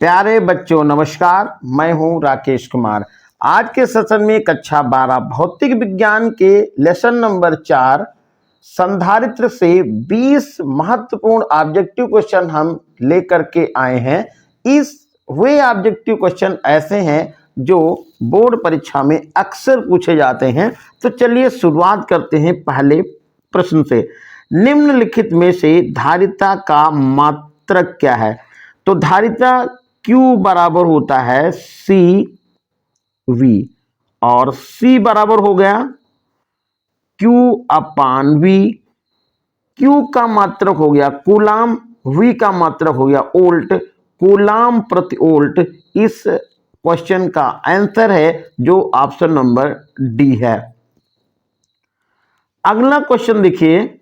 प्यारे बच्चों नमस्कार, मैं हूं राकेश कुमार। आज के सेशन में कक्षा 12 भौतिक विज्ञान के लेसन नंबर 4 संधारित्र से 20 महत्वपूर्ण ऑब्जेक्टिव क्वेश्चन हम लेकर के आए हैं। इस वे ऑब्जेक्टिव क्वेश्चन ऐसे हैं जो बोर्ड परीक्षा में अक्सर पूछे जाते हैं। तो चलिए शुरुआत करते हैं पहले प्रश्न से। निम्नलिखित में से धारिता का मात्रक क्या है? तो धारिता Q बराबर होता है CV और C बराबर हो गया Q/V। Q का मात्रक हो गया कूलाम, V का मात्रक हो गया वोल्ट, कूलाम प्रति वोल्ट। इस क्वेश्चन का आंसर है जो ऑप्शन नंबर डी है। अगला क्वेश्चन देखिए,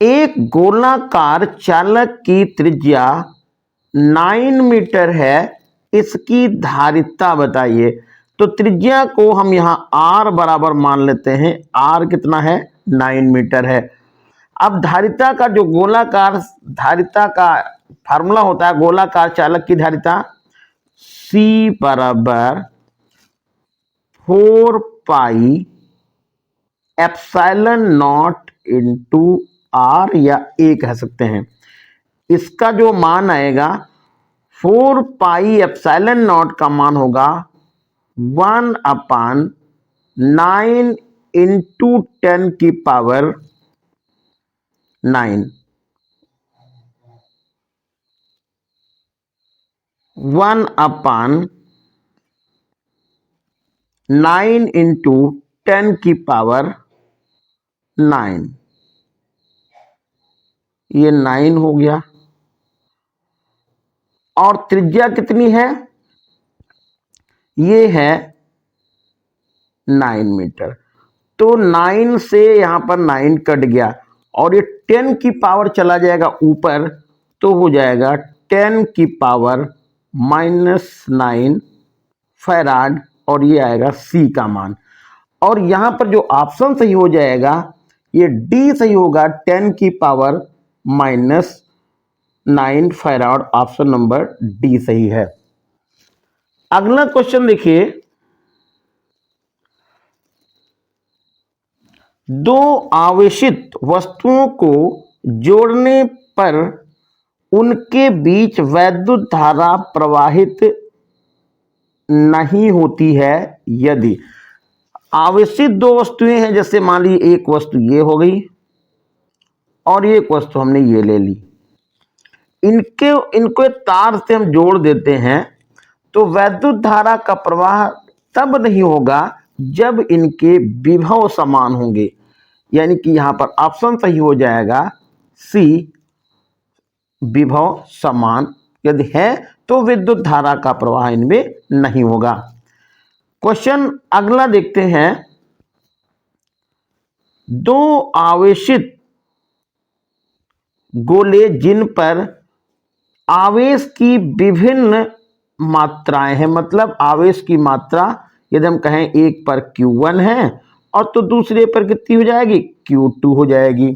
एक गोलाकार चालक की त्रिज्या 9 मीटर है, इसकी धारिता बताइए। तो त्रिज्या को हम यहां R बराबर मान लेते हैं। R कितना है? 9 मीटर है। अब धारिता का जो गोलाकार धारिता का फार्मूला होता है, गोलाकार चालक की धारिता C बराबर 4 pi epsilon not into R या A कह सकते हैं। इसका जो मान आएगा 4 पाई एप्सिलॉन नॉट का मान होगा 1/9 इंटू 10 की पावर 9। 1/9 इंटू 10 की पावर 9। ये 9 हो गया। और त्रिज्या कितनी है? ये है 9 मीटर। तो 9 से यहां पर 9 कट गया और ये 10 की पावर चला जाएगा ऊपर, तो हो जाएगा 10 की पावर -9 फैराड और ये आएगा C का मान। और यहां पर जो ऑप्शन सही हो जाएगा ये D सही होगा, 10 की power -9 farad. Option number D सही है। अगला क्वेश्चन देखिए, दो आवेशित वस्तुओं को जोड़ने पर उनके बीच वैद्युत धारा प्रवाहित नहीं होती है यदि। आवेशित दो वस्तुएं हैं, जैसे मान लीजिए एक वस्तु ये हो गई और एक वस्तु हमने ये ले ली। इनको तार से हम जोड़ देते हैं तो वैद्युत धारा का प्रवाह तब नहीं होगा जब इनके विभव समान होंगे। यानी कि यहां पर ऑप्शन सही हो जाएगा C, विभव समान यदि है तो विद्युत धारा का प्रवाह इनमें नहीं होगा। क्वेश्चन अगला देखते हैं, दो आवेशित गोले जिन पर आवेश की विभिन्न मात्राएं हैं, मतलब आवेश की मात्रा यदि हम कहें एक पर Q1 है और तो दूसरे पर कितनी हो जाएगी? Q2 हो जाएगी।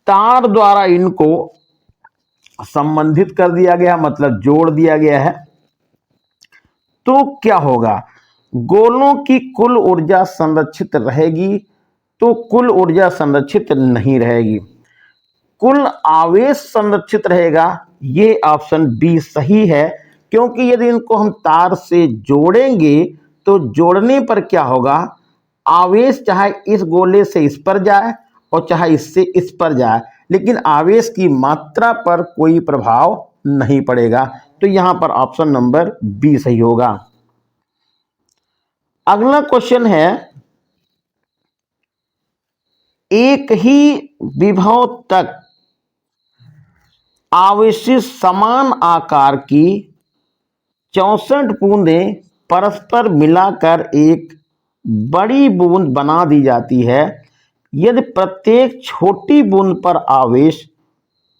तार द्वारा इनको संबंधित कर दिया गया, मतलब जोड़ दिया गया है। तो क्या होगा? गोलों की कुल ऊर्जा संरक्षित रहेगी? तो कुल ऊर्जा संरक्षित नहीं रहेगी, कुल आवेश संरक्षित रहेगा। ये ऑप्शन बी सही है, क्योंकि यदि इनको हम तार से जोड़ेंगे तो जोड़ने पर क्या होगा? आवेश चाहे इस गोले से इस पर जाए और चाहे इससे इस पर जाए, लेकिन आवेश की मात्रा पर कोई प्रभाव नहीं पड़ेगा। तो यहां पर ऑप्शन नंबर बी सही होगा। अगला क्वेश्चन है, एक ही विभव तक आवेशित समान आकार की 64 बूंदें परस्पर मिलाकर एक बड़ी बूंद बना दी जाती है। यदि प्रत्येक छोटी बूंद पर आवेश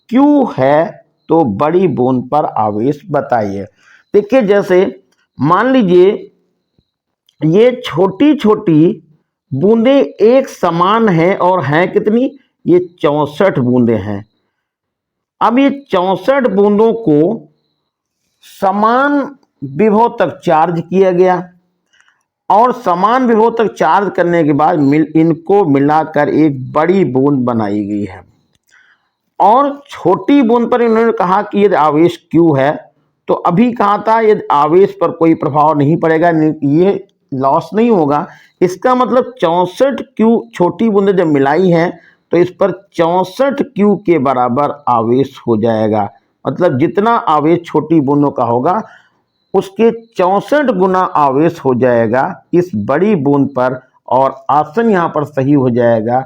Q है तो बड़ी बूंद पर आवेश बताइए। देखिए, जैसे मान लीजिए ये छोटी छोटी बूंदें एक समान हैं और हैं कितनी? ये 64 बूंदें हैं। अब ये 64 बूंदों को समान विभव तक चार्ज किया गया और समान विभव तक चार्ज करने के बाद इनको मिलाकर एक बड़ी बूंद बनाई गई है और छोटी बूंद पर इन्होंने कहा कि यदि आवेश Q है तो अभी कहा था यदि आवेश पर कोई प्रभाव नहीं पड़ेगा, ये लॉस नहीं होगा। इसका मतलब 64 Q छोटी बूंदें जब मिलाई हैं तो इस पर 64 Q के बराबर आवेश हो जाएगा। मतलब जितना आवेश छोटी बूंदों का होगा उसके 64 गुना आवेश हो जाएगा इस बड़ी बूंद पर और ऑप्शन यहां पर सही हो जाएगा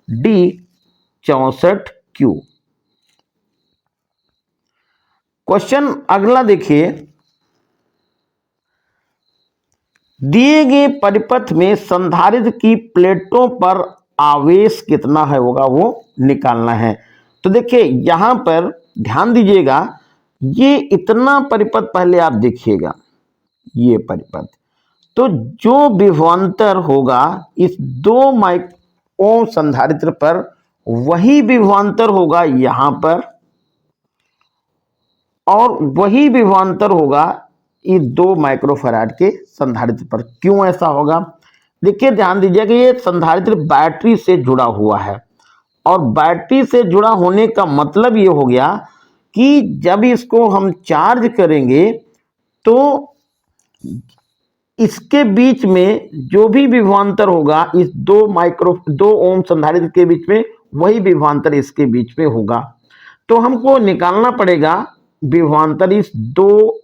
डी 64 Q। क्वेश्चन अगला देखिए, दिए गए परिपथ में संधारित्र की प्लेटों पर आवेश कितना है होगा वो निकालना है। तो देखिए यहां पर ध्यान दीजिएगा, ये इतना परिपथ पहले आप देखिएगा, ये परिपथ, तो जो विभवांतर होगा इस 2 माइक्रो संधारित्र पर वही विभवांतर होगा यहां पर और वही विभवांतर होगा इस 2 माइक्रोफैराड के संधारित्र पर। क्यों ऐसा होगा? देखिए ध्यान दीजिए कि ये संधारित्र बैटरी से जुड़ा हुआ है और बैटरी से जुड़ा होने का मतलब ये हो गया कि जब इसको हम चार्ज करेंगे तो इसके बीच में जो भी विभवांतर होगा इस 2 ओम संधारित्र के बीच में वही विभवांतर इसके बीच में होगा। तो हमको निकालना पड़ेगा विभवांतर इस 2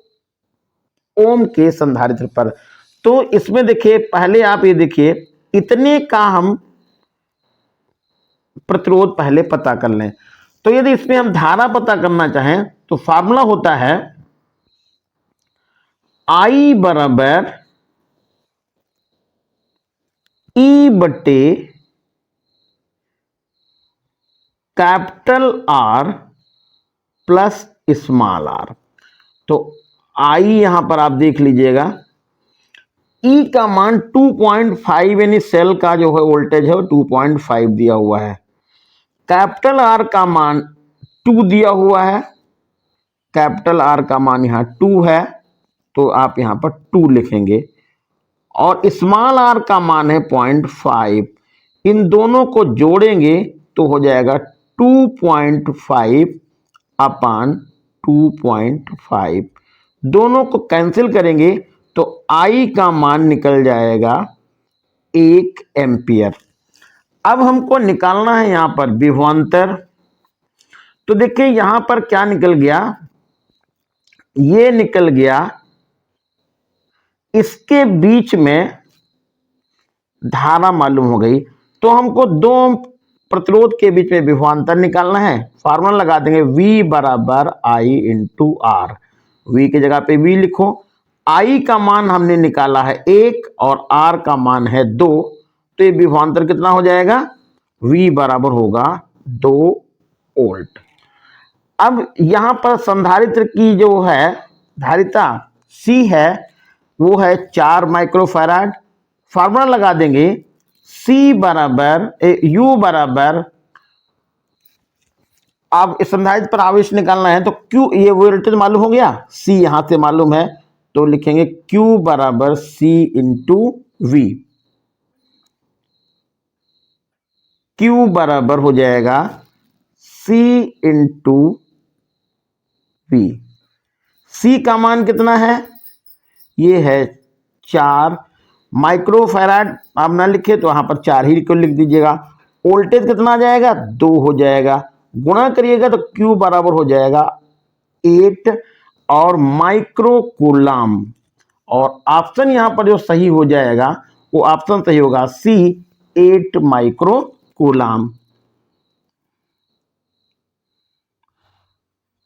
ओम के संधारित्र पर। तो इसमें देखिए पहले आप ये देखिए इतने का हम प्रतिरोध पहले पता कर लें। तो यदि इसमें हम धारा पता करना चाहें तो फार्मूला होता है I बराबर E बटे capital R plus small r। तो I यहां पर आप देख लीजिएगा, E का मान 2.5 यानी सेल का जो है वोल्टेज है वो 2.5 दिया हुआ है। कैपिटल R का मान 2 दिया हुआ है, कैपिटल R का मान यहां 2 है तो आप यहां पर 2 लिखेंगे और स्मॉल r का मान है 0.5। इन दोनों को जोड़ेंगे तो हो जाएगा 2.5 अपान 2.5। दोनों को कैंसिल करेंगे तो I का मान निकल जाएगा 1 एम्पियर। अब हमको निकालना है यहां पर विभवांतर। तो देखिए यहां पर क्या निकल गया, ये निकल गया इसके बीच में धारा मालूम हो गई। तो हमको 2 प्रतिरोध के बीच में विभवांतर निकालना है। फार्मूला लगा देंगे V बराबर I इंटू R। V की जगह पे V लिखो। I का मान हमने निकाला है 1 और R का मान है 2। तो ये विभवांतर कितना हो जाएगा? V बराबर होगा 2 वोल्ट। अब यहां पर संधारित्र की जो है धारिता C है वो है 4 माइक्रोफैराड। फार्मूला लगा देंगे U बराबर, अब इस संधारित्र पर आवेश निकालना है तो Q, ये वोल्टेज मालूम हो गया, C यहां से मालूम है तो लिखेंगे Q बराबर C इंटू V। Q बराबर हो जाएगा C इंटू V। C का मान कितना है? ये है 4 माइक्रोफैराड। आप ना लिखे तो वहां पर 4 ही को लिख दीजिएगा। वोल्टेज कितना आ जाएगा? 2 हो जाएगा। गुणा करिएगा तो Q बराबर हो जाएगा 8 और माइक्रो कूलाम। और ऑप्शन यहां पर जो सही हो जाएगा वो ऑप्शन सही होगा C 8 माइक्रो कूलाम।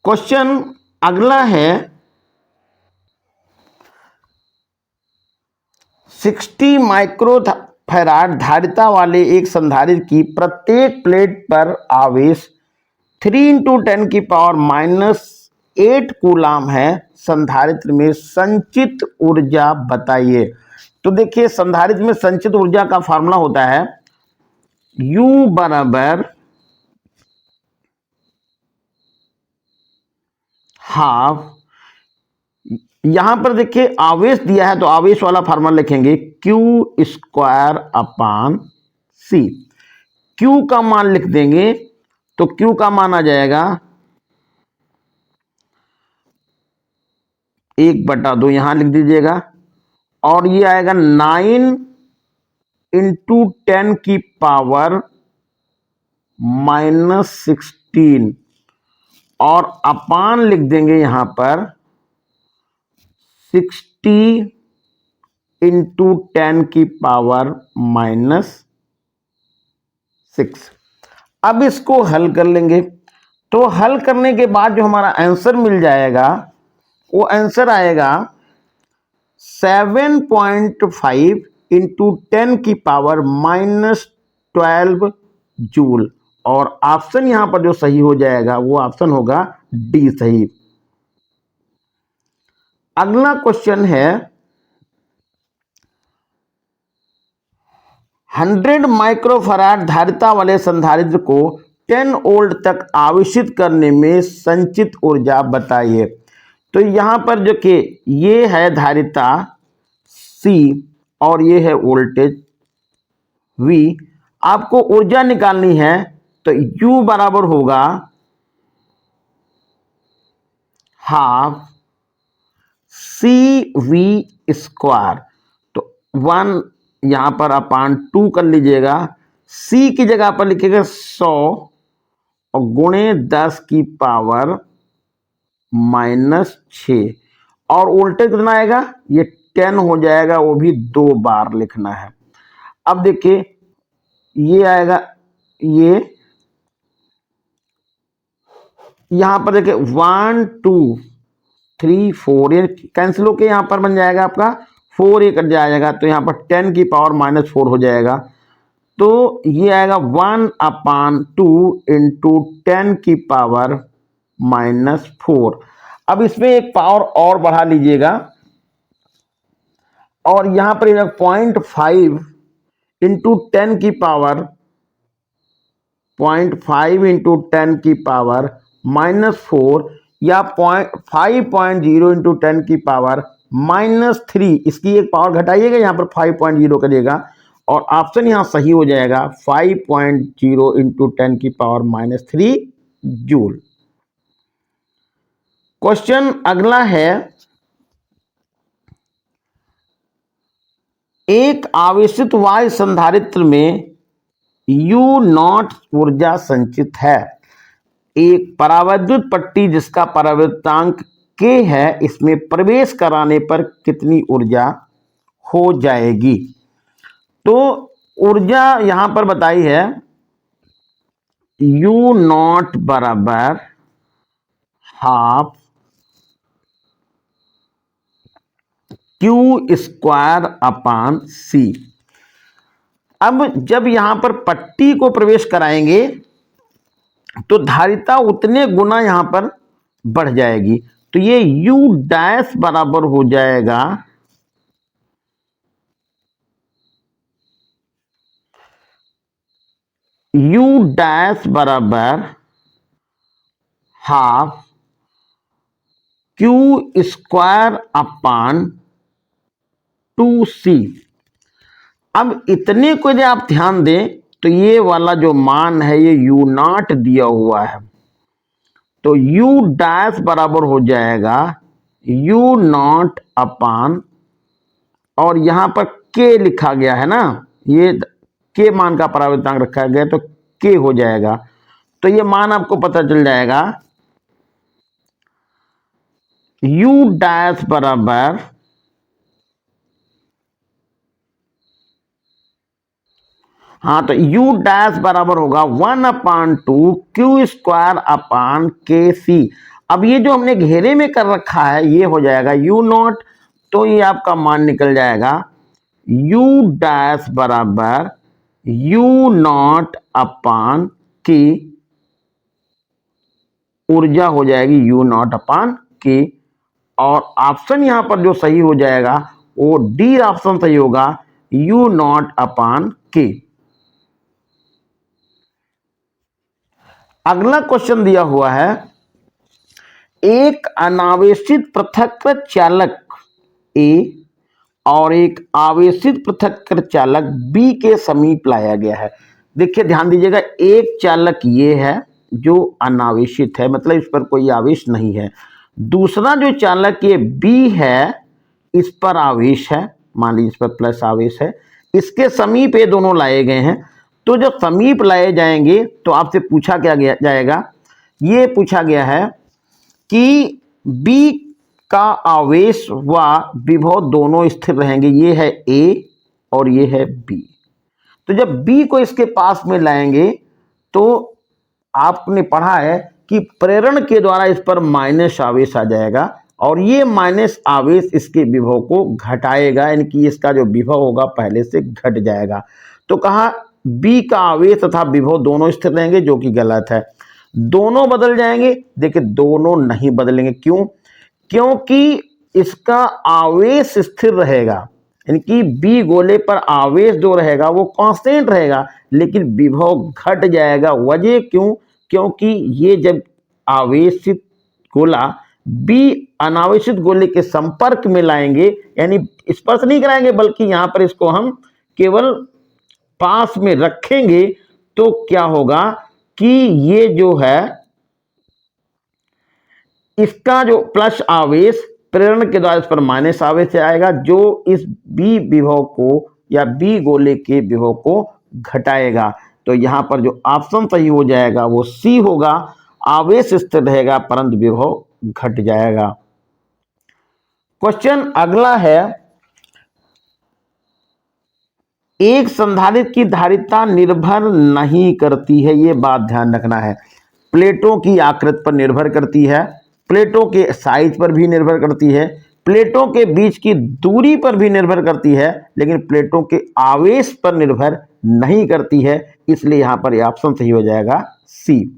क्वेश्चन अगला है 60 माइक्रोफैराड धारिता वाले एक संधारित्र की प्रत्येक प्लेट पर आवेश 3 × 10⁻⁻8 कूलाम है। संधारित्र में संचित ऊर्जा बताइए। तो देखिए संधारित्र में संचित ऊर्जा का फार्मूला होता है U बराबर हाफ, यहां पर देखिए आवेश दिया है तो आवेश वाला फार्मूला लिखेंगे क्यू स्क्वायर अपान सी। क्यू का मान लिख देंगे तो क्यू का मान आ जाएगा 1/2, यहां लिख दीजिएगा, और ये आएगा 9 इंटू 10 की पावर -16, और अपान लिख देंगे यहां पर 60 इंटू 10 की पावर -6। अब इसको हल कर लेंगे, तो हल करने के बाद जो हमारा आंसर मिल जाएगा वो आंसर आएगा 7.5 इंटू 10 की पावर -12 जूल, और ऑप्शन यहां पर जो सही हो जाएगा वो ऑप्शन होगा डी सही। अगला क्वेश्चन है 100 माइक्रोफराड धारिता वाले संधारित्र को 10 वोल्ट तक आवेशित करने में संचित ऊर्जा बताइए। तो यहां पर जो कि ये है धारिता C और ये है वोल्टेज V, आपको ऊर्जा निकालनी है तो U बराबर होगा हाफ CV², तो 1 यहां पर अपान 2 कर लीजिएगा, C की जगह पर लिखिएगा 100 और गुणे 10 की पावर -6, और वोल्टेज कितना आएगा, ये 10 हो जाएगा, वो भी 2 बार लिखना है। अब देखिए ये आएगा, ये यहां पर देखिए 1 2 3 4, ये कैंसिल होके यहां पर बन जाएगा आपका 4, ये कट जाएगा, तो यहां पर 10 की पावर -4 हो जाएगा, तो ये आएगा 1/2 इंटू 10 की पावर -4। अब इसमें एक पावर और बढ़ा लीजिएगा, और यहां पर 0.5 इंटू 10 की पावर 0.5 इंटू 10 की पावर -4, या 5.0 इंटू 10 की पावर -3, इसकी एक पावर घटाइएगा, यहां पर 5.0 करिएगा, और ऑप्शन यहां सही हो जाएगा 5.0 इंटू 10 की पावर -3 जूल। क्वेश्चन अगला है, एक आवेशित वायु संधारित्र में U0 ऊर्जा संचित है। एक परावैद्युत पट्टी जिसका परावैद्युतांक K है, इसमें प्रवेश कराने पर कितनी ऊर्जा हो जाएगी। तो ऊर्जा यहां पर बताई है U0 बराबर हाफ Q² अपान C। अब जब यहां पर पट्टी को प्रवेश कराएंगे तो धारिता उतने गुना यहां पर बढ़ जाएगी, तो ये U' बराबर हो जाएगा U' बराबर हाफ Q² अपान 2C। अब इतने को यदि आप ध्यान दें तो ये वाला जो मान है ये U0 दिया हुआ है, तो U' बराबर हो जाएगा U0 अपान, और यहां पर K लिखा गया है ना, ये K मान का परावर्तनांक रखा गया, तो K हो जाएगा, तो ये मान आपको पता चल जाएगा U' बराबर हाँ, तो U' बराबर होगा 1/2 Q² अपान KC। अब ये जो हमने घेरे में कर रखा है ये हो जाएगा U0, तो ये आपका मान निकल जाएगा U' बराबर U0 अपान K, ऊर्जा हो जाएगी U0 अपान K, और ऑप्शन यहां पर जो सही हो जाएगा वो डी ऑप्शन सही होगा U0 अपान K। अगला क्वेश्चन दिया हुआ है, एक अनावेशित पृथक्कृत चालक ए और एक आवेशित पृथक्कृत चालक बी के समीप लाया गया है। देखिए ध्यान दीजिएगा, एक चालक ये है जो अनावेशित है, मतलब इस पर कोई आवेश नहीं है। दूसरा जो चालक ये बी है, इस पर आवेश है, मान लीजिए इस पर प्लस आवेश है। इसके समीप ये दोनों लाए गए हैं। तो जब समीप लाए जाएंगे तो आपसे पूछा क्या जाएगा, ये पूछा गया है कि बी का आवेश व विभव दोनों स्थिर रहेंगे। ये है ए और ये है बी। तो जब बी को इसके पास में लाएंगे तो आपने पढ़ा है कि प्रेरण के द्वारा इस पर माइनस आवेश आ जाएगा और ये माइनस आवेश इसके विभव को घटाएगा, यानी कि इसका जो विभव होगा पहले से घट जाएगा। तो कहा बी का आवेश तथा विभव दोनों स्थिर रहेंगे, जो कि गलत है। दोनों बदल जाएंगे, देखिए दोनों नहीं बदलेंगे। क्यों? क्योंकि इसका आवेश स्थिर रहेगा, यानी कि बी गोले पर आवेश जो रहेगा वो कांस्टेंट रहेगा, लेकिन विभव घट जाएगा। वजह क्यों? क्योंकि ये जब आवेशित गोला बी अनावेशित गोले के संपर्क में लाएंगे, यानी स्पर्श नहीं कराएंगे बल्कि यहां पर इसको हम केवल पास में रखेंगे, तो क्या होगा कि ये जो है इसका जो प्लस आवेश प्रेरण के द्वारा इस पर माइनस आवेश से आएगा, जो इस बी विभव को या बी गोले के विभव को घटाएगा। तो यहां पर जो ऑप्शन सही हो जाएगा वो सी होगा, आवेश स्थिर रहेगा परंतु विभव घट जाएगा। क्वेश्चन अगला है, एक संधारित्र की धारिता निर्भर नहीं करती है, ये बात ध्यान रखना है। प्लेटों की आकृति पर निर्भर करती है, प्लेटों के साइज पर भी निर्भर करती है, प्लेटों के बीच की दूरी पर भी निर्भर करती है, लेकिन प्लेटों के आवेश पर निर्भर नहीं करती है। इसलिए यहां पर यह ऑप्शन सही हो जाएगा सी।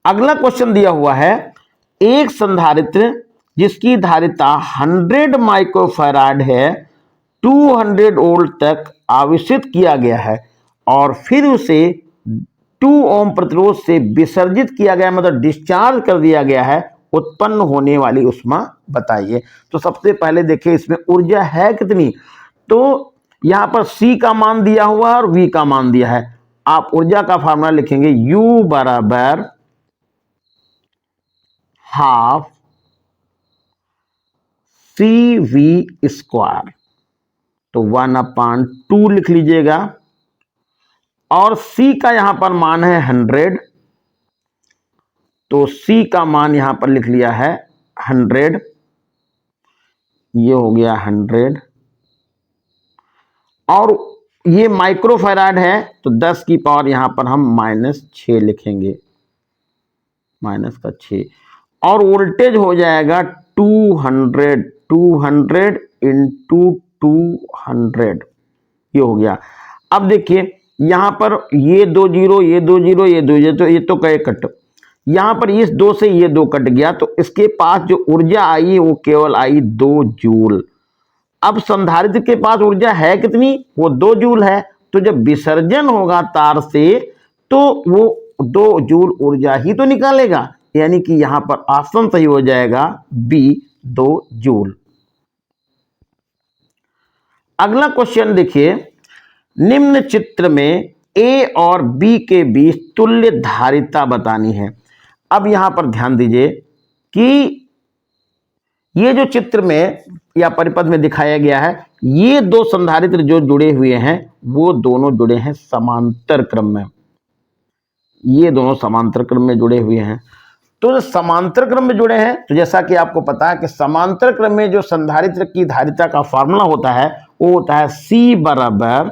अगला क्वेश्चन दिया हुआ है, एक संधारित्र जिसकी धारिता 100 माइक्रोफैराड है 200 वोल्ट तक आवेशित किया गया है और फिर उसे 2 ओम प्रतिरोध से विसर्जित किया गया, मतलब डिस्चार्ज कर दिया गया है, उत्पन्न होने वाली ऊष्मा बताइए। तो सबसे पहले देखिए इसमें ऊर्जा है कितनी, तो यहां पर C का मान दिया हुआ है और V का मान दिया है। आप ऊर्जा का फार्मूला लिखेंगे U बराबर हाफ CV², तो 1/2 लिख लीजिएगा। और C का यहां पर मान है 100, तो C का मान यहां पर लिख लिया है 100, ये हो गया 100। और ये माइक्रोफैराड है तो 10 की पावर यहां पर हम -6 लिखेंगे, -6। और वोल्टेज हो जाएगा 200 इंटू 200, ये हो गया। अब देखिए यहां पर ये 2 जीरो, ये 2 जीरो, ये 2 जीरो, तो ये तो गए कट। यहां पर इस 2 से ये 2 कट गया, तो इसके पास जो ऊर्जा आई वो केवल आई 2 जूल। अब संधारित्र के पास ऊर्जा है कितनी, वो 2 जूल है। तो जब विसर्जन होगा तार से तो वो 2 जूल ऊर्जा ही तो निकालेगा, यानी कि यहां पर ऑप्शन सही हो जाएगा बी, 2 जूल। अगला क्वेश्चन देखिए, निम्न चित्र में ए और बी के बीच तुल्य धारिता बतानी है। अब यहां पर ध्यान दीजिए कि ये जो चित्र में या परिपथ में दिखाया गया है, ये 2 संधारित्र जो जुड़े हुए हैं वो दोनों जुड़े हैं समांतर क्रम में, ये दोनों समांतर क्रम में जुड़े हुए हैं। तो समांतर क्रम में जुड़े हैं, तो जैसा कि आपको पता है कि समांतर क्रम में जो संधारित्र की धारिता का फॉर्मूला होता है वो होता है C बराबर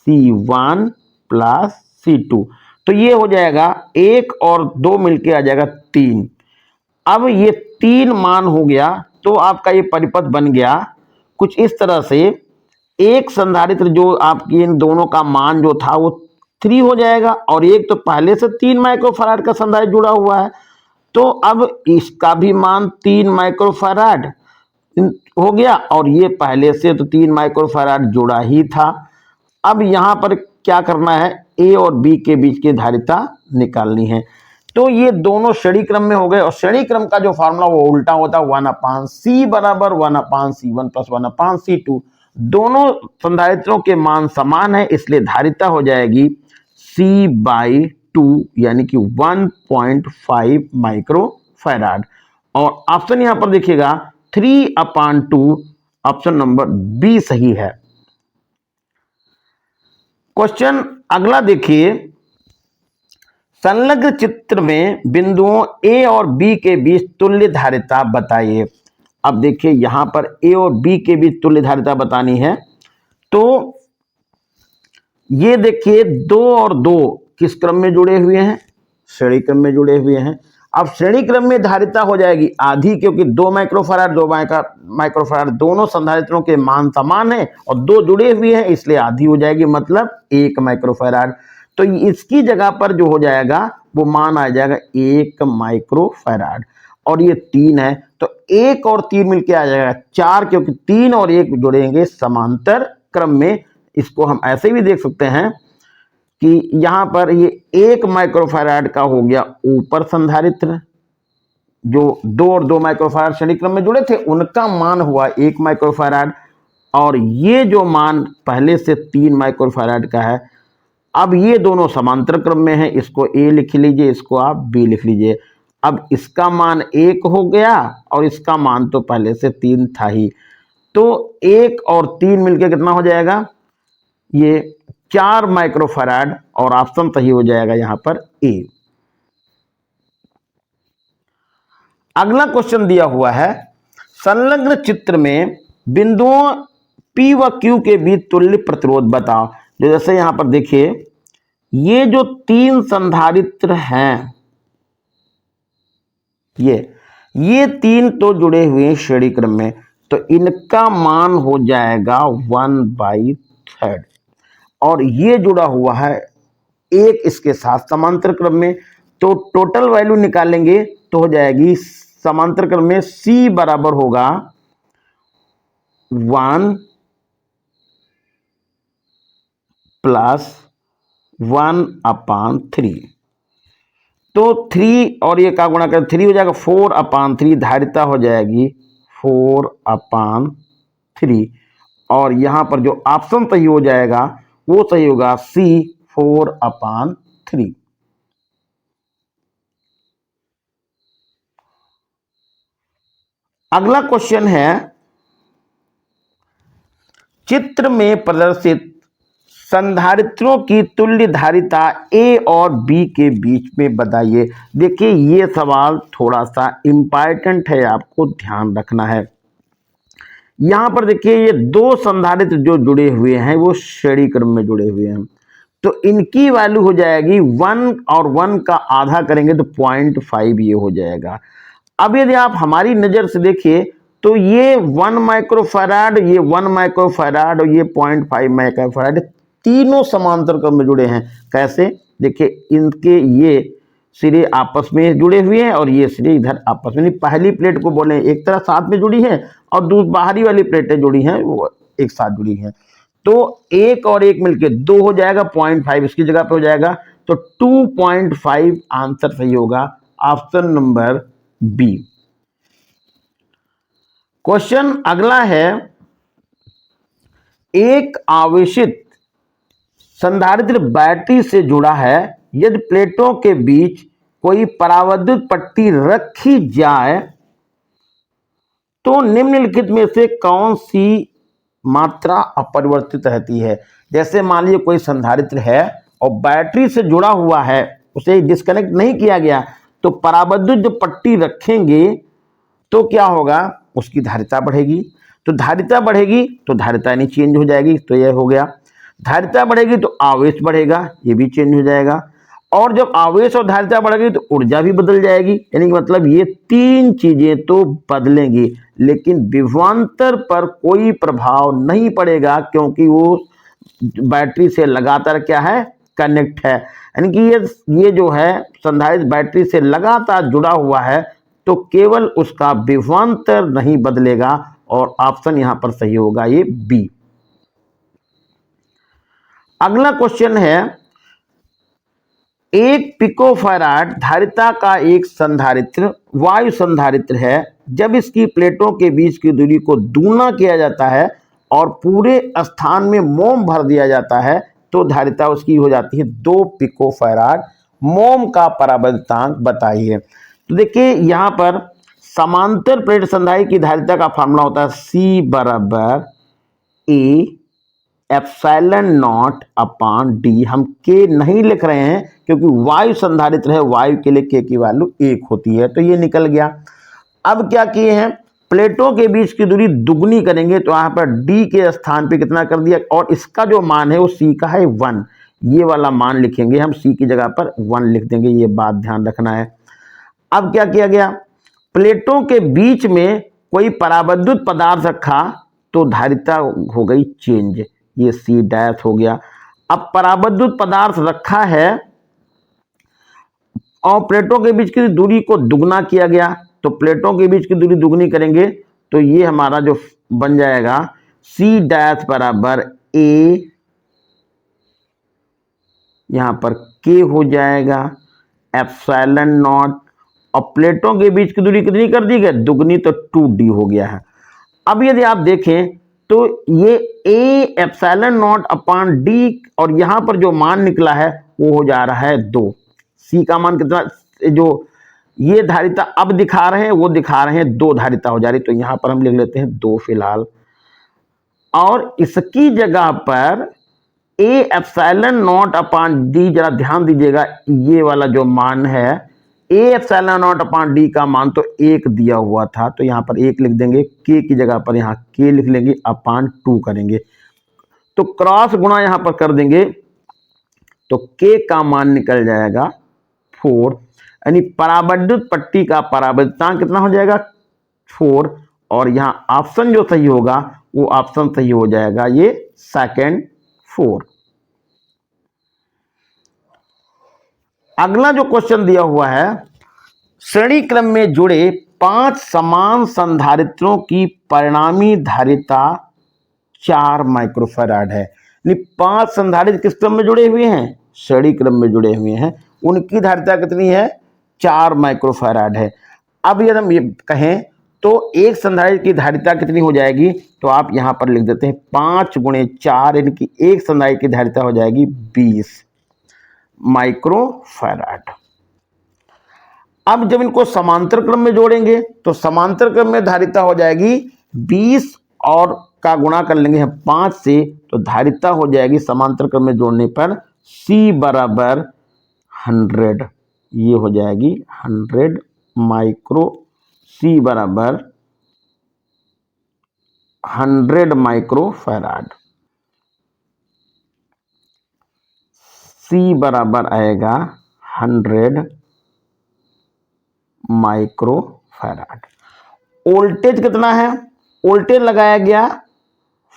C1 प्लस C2। तो ये हो जाएगा 1 और 2 मिलके आ जाएगा 3। अब ये 3 मान हो गया, तो आपका ये परिपथ बन गया कुछ इस तरह से। एक संधारित्र जो आपकी इन दोनों का मान जो था वो 3 हो जाएगा, और एक तो पहले से 3 माइक्रोफैराड का संधारित्र जुड़ा हुआ है, तो अब इसका भी मान 3 माइक्रोफैराड हो गया, और ये पहले से तो 3 माइक्रोफैराड जुड़ा ही था। अब यहां पर क्या करना है, ए और बी के बीच की धारिता निकालनी है। तो ये दोनों श्रेणी क्रम में हो गए और श्रेणी क्रम का जो फॉर्मूला वो उल्टा होता है 1/c बराबर 1/c1 प्लस 1/c2। दोनों संधारित्रों के मान समान है, इसलिए धारिता हो जाएगी C/2 यानी कि 1.5 माइक्रोफैराड। और ऑप्शन यहां पर देखिएगा 3/2, ऑप्शन नंबर बी सही है। क्वेश्चन अगला देखिए, संलग्न चित्र में बिंदुओं ए और बी के बीच तुल्य धारिता बताइए। अब देखिए यहां पर ए और बी के बीच तुल्य धारिता बतानी है, तो ये देखिए 2 और 2 किस क्रम में जुड़े हुए हैं, श्रेणी क्रम में जुड़े हुए हैं। अब श्रेणी क्रम में धारिता हो जाएगी आधी, क्योंकि 2 माइक्रोफैराड 2 माइक्रोफैराड दोनों संधारित्रों के मान समान है और 2 जुड़े हुए हैं, इसलिए आधी हो जाएगी, मतलब 1 माइक्रोफैराड। तो इसकी जगह पर जो हो जाएगा वो मान आ जाएगा 1 माइक्रोफैराड। और ये 3 है तो 1 और 3 मिलके आ जाएगा 4, क्योंकि 3 और 1 जुड़ेंगे समांतर क्रम में। इसको हम ऐसे भी देख सकते हैं कि यहां पर ये 1 माइक्रोफैराड का हो गया ऊपर संधारित्र, जो 2 और 2 माइक्रोफैराड श्रेणी क्रम में जुड़े थे उनका मान हुआ 1 माइक्रोफैराड, और ये जो मान पहले से 3 माइक्रोफैराड का है। अब ये दोनों समांतर क्रम में है, इसको ए लिख लीजिए, इसको आप बी लिख लीजिए। अब इसका मान 1 हो गया और इसका मान तो पहले से 3 था ही, तो 1 और 3 मिलकर कितना हो जाएगा, ये 4 माइक्रोफैराड, और ऑप्शन सही हो जाएगा यहां पर ए। अगला क्वेश्चन दिया हुआ है, संलग्न चित्र में बिंदुओं P व Q के बीच तुल्य प्रतिरोध बताओ। जैसे यहां पर देखिए ये जो 3 संधारित्र हैं, ये 3 तो जुड़े हुए हैं श्रेणी क्रम में, तो इनका मान हो जाएगा 1/3, और ये जुड़ा हुआ है एक इसके साथ समांतर क्रम में, तो टोटल वैल्यू निकालेंगे तो हो जाएगी समांतर क्रम में C बराबर होगा 1 + 1/3। तो 3 और ये का गुणा कर 3 हो जाएगा 4/3, धारिता हो जाएगी 4/3, और यहां पर जो ऑप्शन सही हो जाएगा वो सही होगा C 4/3। अगला क्वेश्चन है, चित्र में प्रदर्शित संधारित्रों की तुल्य धारिता ए और बी के बीच में बताइए। देखिए ये सवाल थोड़ा सा इंपॉर्टेंट है, आपको ध्यान रखना है। यहां पर देखिए ये 2 संधारित्र जो जुड़े हुए हैं वो श्रेणी क्रम में जुड़े हुए हैं, तो इनकी वैल्यू हो जाएगी 1 और 1 का आधा करेंगे तो 0.5 ये हो जाएगा। अब यदि आप हमारी नजर से देखिए तो ये 1 माइक्रोफैराड, ये 1 माइक्रोफैराड और ये 0.5 माइक्रोफैराड तीनों समांतर क्रम में जुड़े हैं। कैसे, देखिए इनके ये सिरे आपस में जुड़े हुए हैं और ये सिरे इधर आपस में, पहली प्लेट को बोले एक तरह साथ में जुड़ी है और दूसरी बाहरी वाली प्लेटें जुड़ी हैं वो एक साथ जुड़ी हैं, तो 1 और 1 मिलके 2 हो जाएगा, 0.5 इसकी जगह पे हो जाएगा, तो 2.5 आंसर सही होगा, ऑप्शन नंबर बी। क्वेश्चन अगला है, एक आवेशित संधारित्र बैटरी से जुड़ा है, यदि प्लेटों के बीच कोई परावैद्युत पट्टी रखी जाए तो निम्नलिखित में से कौन सी मात्रा अपरिवर्तित रहती है। जैसे मान लीजिए कोई संधारित्र है और बैटरी से जुड़ा हुआ है, उसे डिस्कनेक्ट नहीं किया गया, तो परावैद्युत जो पट्टी रखेंगे तो क्या होगा, उसकी धारिता बढ़ेगी, तो धारिता बढ़ेगी तो धारिता नहीं चेंज हो जाएगी, तो यह हो गया। धारिता बढ़ेगी तो आवेश बढ़ेगा, ये भी चेंज हो जाएगा, और जब आवेश और धारिता बढ़ेगी तो ऊर्जा भी बदल जाएगी, यानी कि मतलब ये 3 चीजें तो बदलेंगी, लेकिन विभवांतर पर कोई प्रभाव नहीं पड़ेगा, क्योंकि वो बैटरी से लगातार क्या है, कनेक्ट है, यानी कि ये जो है संधारित्र बैटरी से लगातार जुड़ा हुआ है, तो केवल उसका विभवांतर नहीं बदलेगा, और ऑप्शन यहां पर सही होगा ये बी। अगला क्वेश्चन है, एक पिकोफैराड धारिता का एक संधारित्र वायु संधारित्र है। जब इसकी प्लेटों के बीच की दूरी को दूना किया जाता है और पूरे स्थान में मोम भर दिया जाता है तो धारिता उसकी हो जाती है 2 पिकोफैराड। मोम का परावर्तनांक बताइए। तो देखिए यहाँ पर समांतर प्लेट संधारित्र की धारिता का फॉर्मूला होता है C बराबर A epsilon not upon D. हम के नहीं लिख रहे हैं क्योंकि वायु संधारित्र है, वायु के लिए के की वैल्यू 1 होती है, तो ये निकल गया। अब क्या किए हैं, प्लेटों के बीच की दूरी दुगनी करेंगे तो यहाँ पर डी के स्थान पे कितना कर दिया और इसका जो मान है वो सी का है 1। ये वाला मान लिखेंगे हम, सी की जगह पर 1 लिख देंगे, ये बात ध्यान रखना है। अब क्या किया गया, प्लेटों के बीच में कोई परावैद्युत पदार्थ रखा तो धारिता हो गई चेंज, ये सी डैश हो गया। अब परावैद्युत पदार्थ रखा है और प्लेटों के बीच की दूरी को दुगना किया गया, तो प्लेटों के बीच की दूरी दुगनी करेंगे तो ये हमारा जो बन जाएगा सी डैश बराबर ए, यहां पर के हो जाएगा एप्सिलॉन नॉट, और प्लेटों के बीच की दूरी कितनी कर दी गई, दुगनी, तो 2d हो गया है। अब यदि आप देखें तो ये A epsilon not upon D और यहां पर जो मान निकला है वो हो जा रहा है 2। सी का मान कितना, जो ये धारिता अब दिखा रहे हैं वो दिखा रहे हैं 2 धारिता हो जा रही, तो यहां पर हम लिख लेते हैं 2 फिलहाल। और इसकी जगह पर A epsilon not upon D, जरा ध्यान दीजिएगा, ये वाला जो मान है A epsilon not upon D का मान तो 1 दिया हुआ था, तो यहाँ पर 1 लिख देंगे, के की जगह पर यहाँ के लिख लेंगे, अपान 2 करेंगे, तो क्रॉस गुणा यहाँ पर कर देंगे तो के का मान निकल जाएगा 4, यानी परावैद्युत पट्टी का परावैद्युतांक कितना हो जाएगा 4, और यहाँ ऑप्शन जो सही होगा वो ऑप्शन सही हो जाएगा, ये सेकंड 4। अगला जो क्वेश्चन दिया हुआ है, श्रेणी क्रम में जुड़े 5 समान संधारित्रों की परिणामी धारिता 4 माइक्रोफैराड है। 5 संधारित्र किस क्रम में जुड़े हुए हैं, श्रेणी क्रम में जुड़े हुए हैं, उनकी धारिता कितनी है 4 माइक्रोफैराड है। अब यदि हम ये कहें तो एक संधारित्र की धारिता कितनी हो जाएगी, तो आप यहां पर लिख देते हैं 5 गुणे 4, इनकी एक संधारित्र की धारिता हो जाएगी 20 माइक्रोफैराड। अब जब इनको समांतर क्रम में जोड़ेंगे तो समांतर क्रम में धारिता हो जाएगी 20 और का गुणा कर लेंगे हम 5 से, तो धारिता हो जाएगी समांतर क्रम में जोड़ने पर C बराबर 100, ये हो जाएगी 100 माइक्रो, C बराबर 100 माइक्रोफैराड, C बराबर आएगा 100 माइक्रोफैराड। वोल्टेज कितना है, वोल्टेज लगाया गया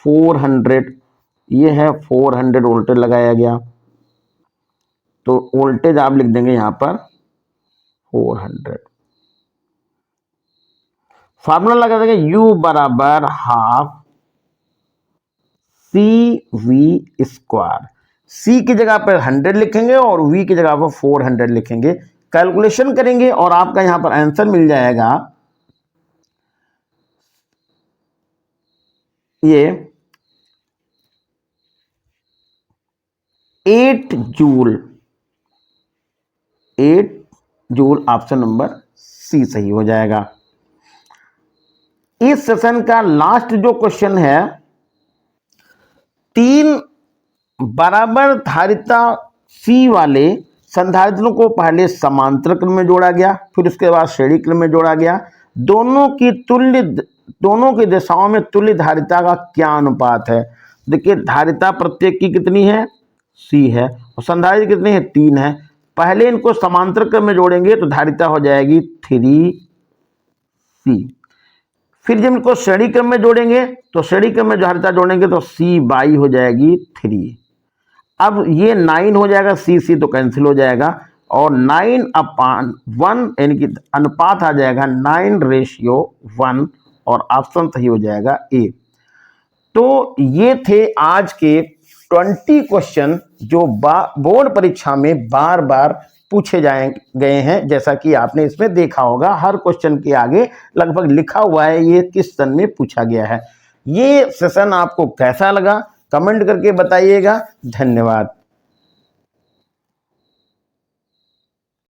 400, ये है 400 वोल्टेज लगाया गया, तो वोल्टेज आप लिख देंगे यहां पर 400। फार्मूला लगा देंगे U बराबर हाफ CV स्क्वायर, C की जगह पर 100 लिखेंगे और V की जगह पर 400 लिखेंगे, कैलकुलेशन करेंगे और आपका यहां पर आंसर मिल जाएगा, ये 8 जूल, ऑप्शन नंबर C सही हो जाएगा। इस सेशन का लास्ट जो क्वेश्चन है, 3 बराबर धारिता C वाले संधारित्रों को पहले समांतर क्रम में जोड़ा गया, फिर उसके बाद श्रेणी क्रम में जोड़ा गया। दोनों की दिशाओं में तुल्य धारिता का क्या अनुपात है। देखिए धारिता प्रत्येक की कितनी है, C है, और संधारित्र कितनी है, 3 है। पहले इनको समांतर क्रम में जोड़ेंगे तो धारिता हो जाएगी 3C, फिर जब इनको श्रेणी क्रम में जोड़ेंगे तो श्रेणी क्रम में धारिता जोड़ेंगे तो C बाई हो जाएगी 3। अब ये 9 हो जाएगा, C तो कैंसिल हो जाएगा, और 9/1 यानी कि अनुपात आ जाएगा 9:1, और ऑप्शन सही हो जाएगा A। तो ये थे आज के 20 क्वेश्चन जो बोर्ड परीक्षा में बार बार पूछे गए हैं, जैसा कि आपने इसमें देखा होगा हर क्वेश्चन के आगे लगभग लिखा हुआ है ये किस सन में पूछा गया है। ये सेशन आपको कैसा लगा कमेंट करके बताइएगा। धन्यवाद।